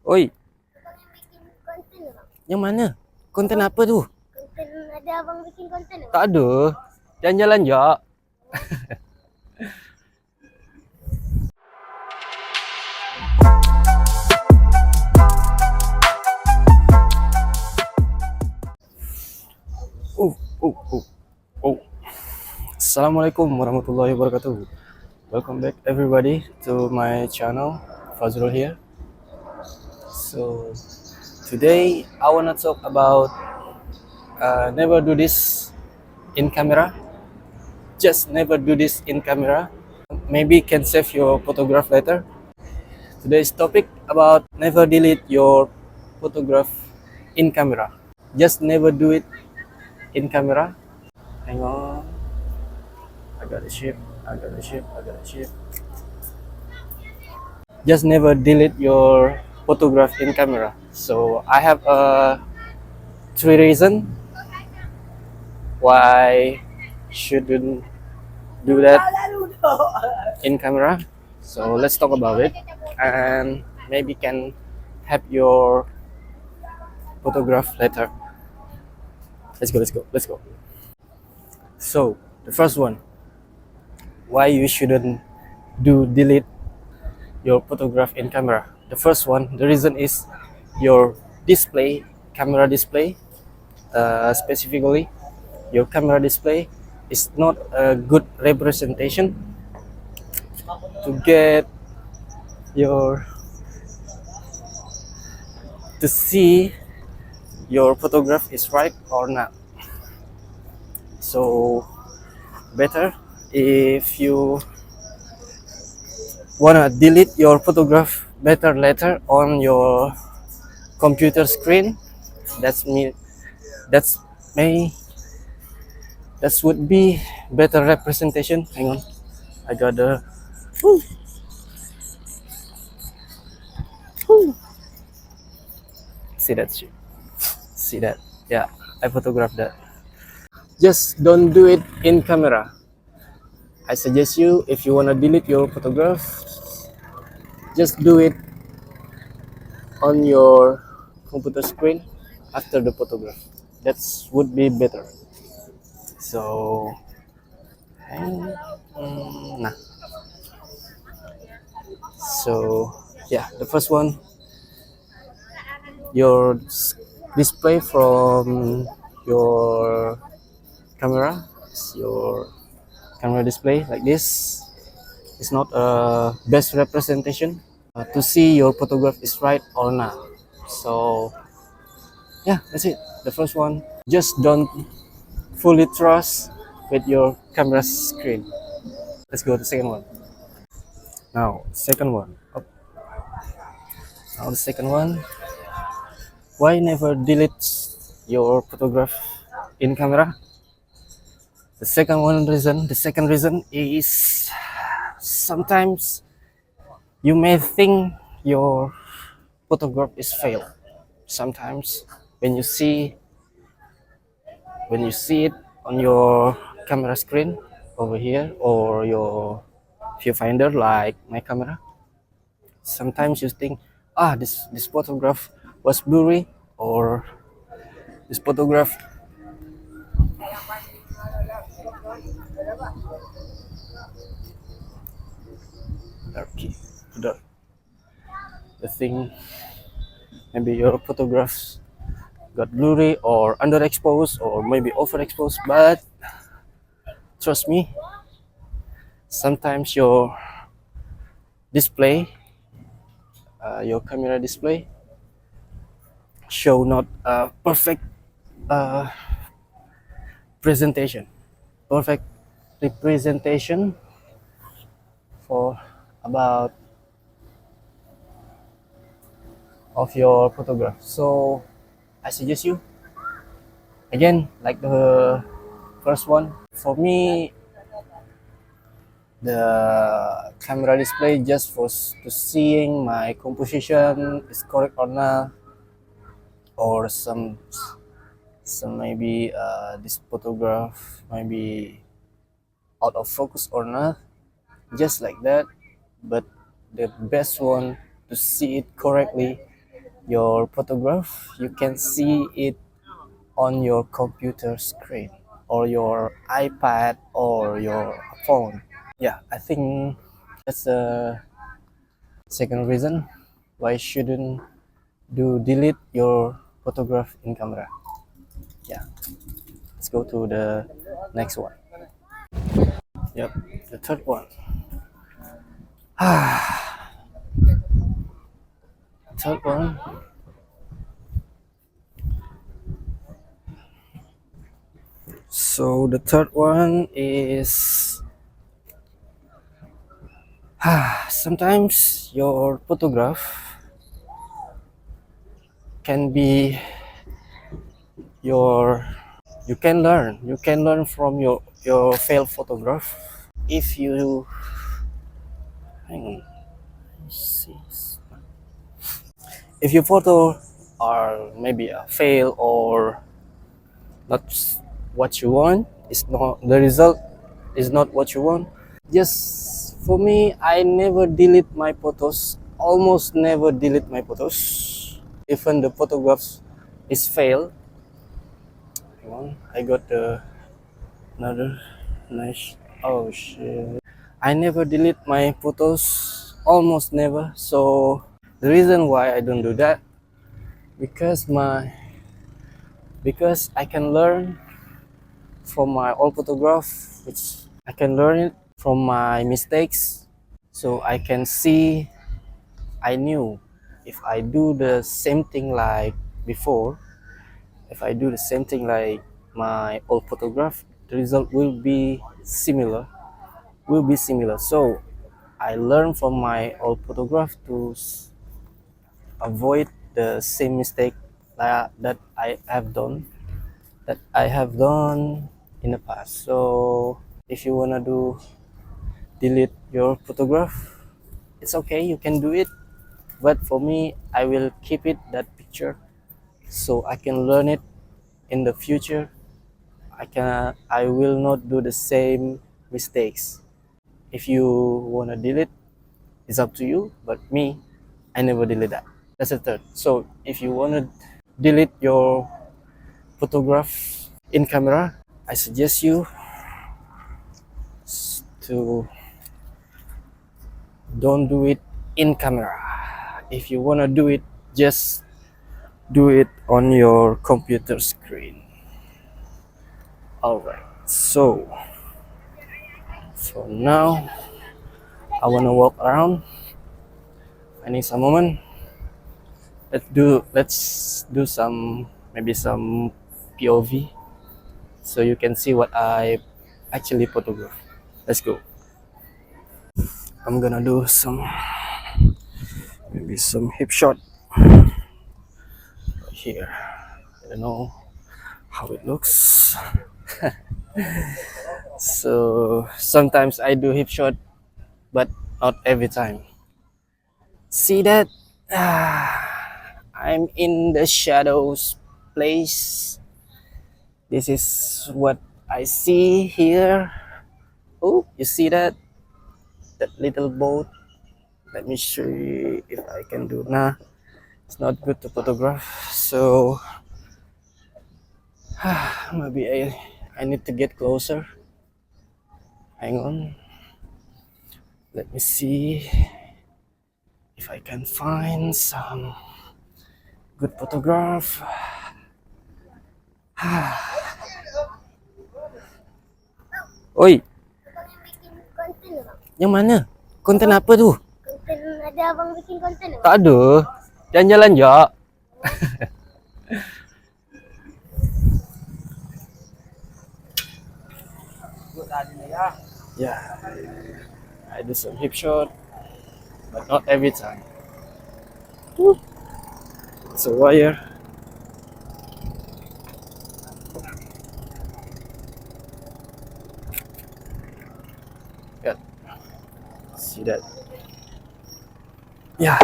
Oi, Abang yang bikin konten bang? yang mana? Konten apa tu? Konten ada abang bikin konten bang? Tak ada. Jalan-jalan je. Oh, oh, oh, oh. Assalamualaikum warahmatullahi wabarakatuh. Welcome back everybody to my channel. Fazrul here. So today I wanna talk about never do this in camera. Just never do this in camera. Maybe can save your photograph later. Today's topic about never delete your photograph in camera. Just never do it in camera. Hang on. I got the ship. I got the ship. I got the ship. Just never delete your photograph in camera. So I have three reasons why shouldn't do that in camera. So let's talk about it and maybe can have your photograph later. Let's go. Let's go. Let's go. So the first one, why you shouldn't do delete your photograph in camera. The first one, the reason is your display, camera display, specifically your camera display is not a good representation to get your to see your photograph is right or not. So better if you wanna delete your photograph better later on your computer screen. That's me. That's may. That would be better representation. Hang on, I got the. Woo, woo. See that shit. See that? Yeah, I photographed that. Just don't do it in camera. I suggest you if you wanna delete your photograph, just do it on your computer screen after the photograph. That would be better. So, nah. So yeah, the first one, your display from your camera, your camera display like this is not a best representation to see your photograph is right or not. So yeah, that's it. The first one, just don't fully trust with your camera screen. Let's go to the second one. Now, second one. Oh, now the second one. Why never delete your photograph in camera? The second reason is sometimes you may think your photograph is failed. Sometimes when you see it on your camera screen over here or your viewfinder like my camera, sometimes you think, this photograph was blurry or this photograph darky. The thing maybe your photographs got blurry or underexposed or maybe overexposed, but trust me, sometimes your display, your camera display show not a perfect uh, presentation, perfect representation for about of your photograph. So I suggest you again, like the first one, for me the camera display just for to seeing my composition is correct or not, or some maybe this photograph maybe out of focus or not, just like that. But the best one to see it correctly your photograph, you can see it on your computer screen or your iPad or your phone. Yeah, I think that's the second reason why shouldn't do delete your photograph in camera. Yeah, let's go to the next one. Yep, the third one. Third one. So the third one is sometimes your photograph can be your you can learn from your failed photograph if you hang on see if your photo are maybe a fail or not what you want, it's not the result is not what you want. Just for me, I never delete my photos, almost never delete my photos even the photographs is fail. Hang on, I got another nice. Oh shit, I never delete my photos, almost never. So the reason why I don't do that, because I can learn from my old photograph, which I can learn it from my mistakes. So I can see, I knew if I do the same thing like before, if I do the same thing like my old photograph, the result will be similar. So I learned from my old photograph to avoid the same mistake that I have done in the past. So if you wanna delete your photograph, it's okay, you can do it. But for me, I will keep it that picture so I can learn it in the future. I will not do the same mistakes. If you wanna delete, it's up to you. But me, I never delete that. That's the third. So if you wanna delete your photograph in camera, I suggest you to don't do it in camera. If you wanna do it, just do it on your computer screen. Alright, so for now I wanna walk around. I need some moment. Let's do some POV so you can see what I actually photograph. Let's go. I'm gonna do some hip shot here. I don't know how it looks. So sometimes I do hip shot, but not every time. See that? I'm in the shadows place. This is what I see here. Oh, you see that? That little boat. Let me show you if I can do. Nah, it's not good to photograph. So maybe I need to get closer. Hang on. Let me see if I can find some good photograph. Oi, Abang yang bikin konten bang? yang mana? Konten apa tu? Konten ada abang bikin konten bang? Tak ada. Jalan-jalan je. Yeah, I do some hip shot, but not every time. It's a wire. Yeah, see that? Yeah,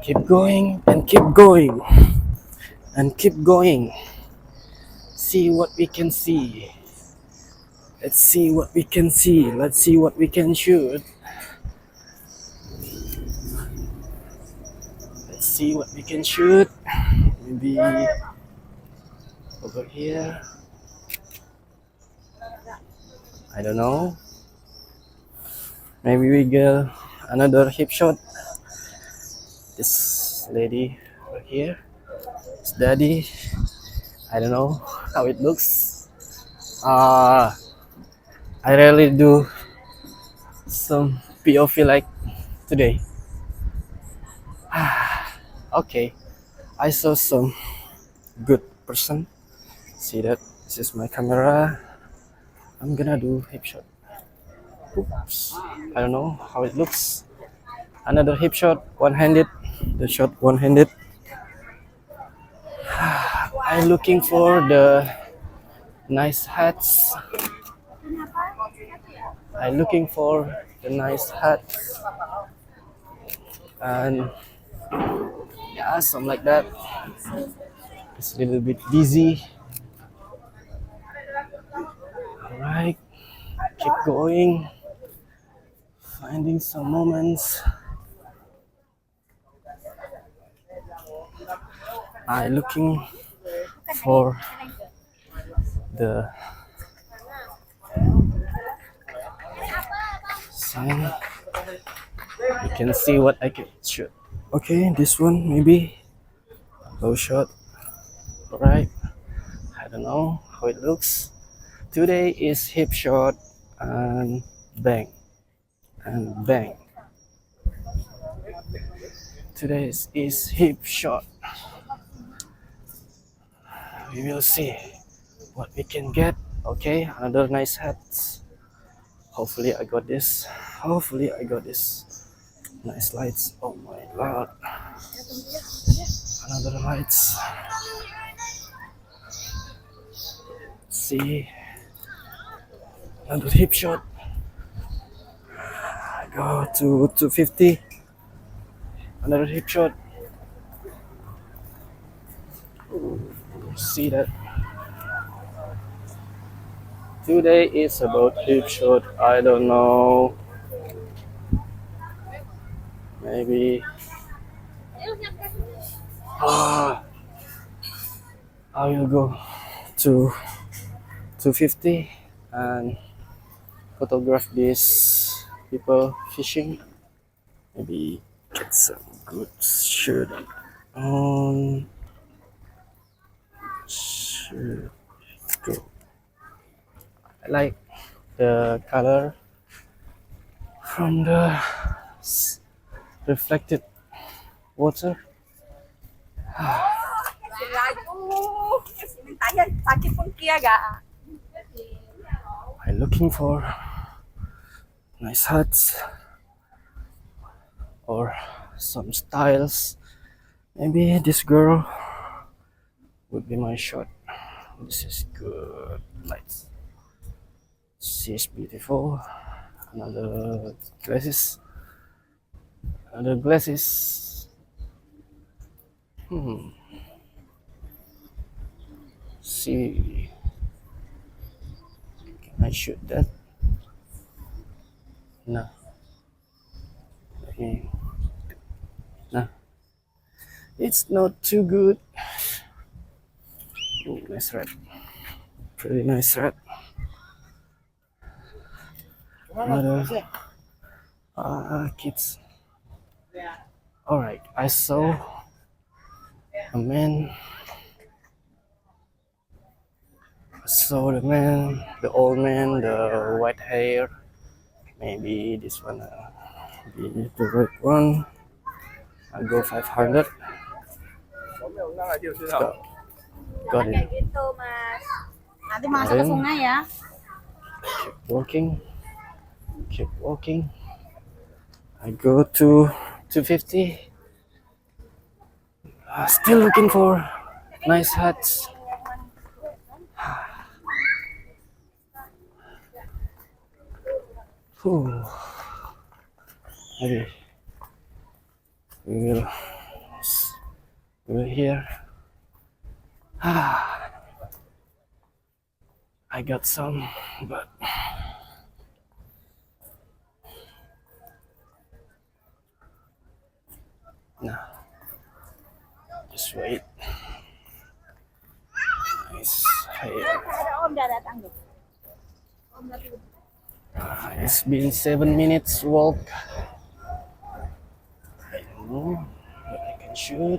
keep going and keep going and keep going. See what we can see. Let's see what we can see. Let's see what we can shoot. Let's see what we can shoot. Maybe over here. I don't know. Maybe we get another hip shot. This lady over here. It's daddy. I don't know how it looks. I rarely do some POV like today. Okay, I saw some good person. See that? This is my camera. I'm gonna do hip shot. Oops. I don't know how it looks. Another hip shot, one-handed. The shot one-handed. I'm looking for the nice hats. I'm looking for the nice hats. And yeah, something like that. It's a little bit busy. Alright, keep going. Finding some moments. I'm looking for the sign. You can see what I can shoot. Okay, this one maybe low shot. Alright, I don't know how it looks. Today is hip shot and bang and bang. Today is hip shot. We will see what we can get. Okay, another nice hat. Hopefully I got this. Hopefully I got this. Nice lights. Oh my god. Another lights. See. Another hip shot. I go to 250. Another hip shot. See that? Today is about hip shot. I don't know. Maybe. I will go to 250 and photograph these people fishing. Maybe get some good shoot on. Should go. I like the color from the reflected water. I'm looking for nice hats or some styles. Maybe this girl would be my shot. This is good lights. She's beautiful. Another glasses. Another glasses. See, can I shoot that? No. Okay. No. It's not too good. Oh, nice red. Pretty nice red. Another kids. Alright, I saw a man. I saw the man, the old man, the white hair. Maybe this one be the right one. I'll go 500. Got it. Nanti masuk ke sungai ya. Keep walking. Keep walking. I go to 250. Still looking for nice hats. Maybe we will hear. I got some, but no. Just wait. Nice. Here. Ada Om dah datang tuh. Om datang. It's been 7 minutes walk. I don't know, but I can shoot.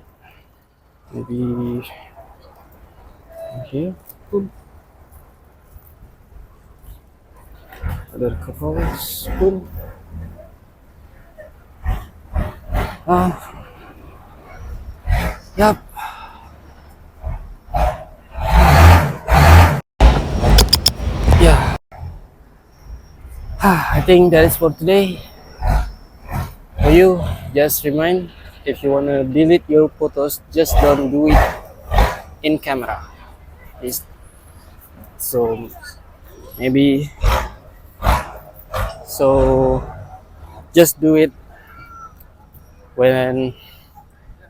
Maybe here. Boom. Other couples. Boom. Yup. Yeah. I think that is for today. For you, just remind, if you wanna delete your photos, just don't do it in camera. So maybe so just do it when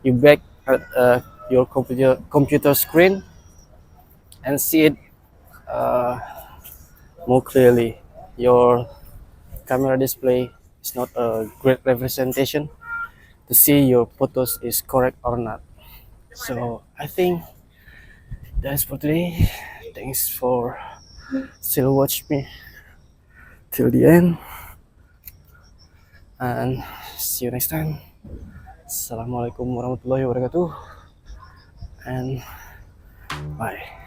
you back at your computer screen and see it uh, more clearly. Your camera display is not a great representation to see your photos is correct or not. So I think that's for today. Thanks for still watch me till the end, and see you next time. Assalamualaikum warahmatullahi wabarakatuh, and bye.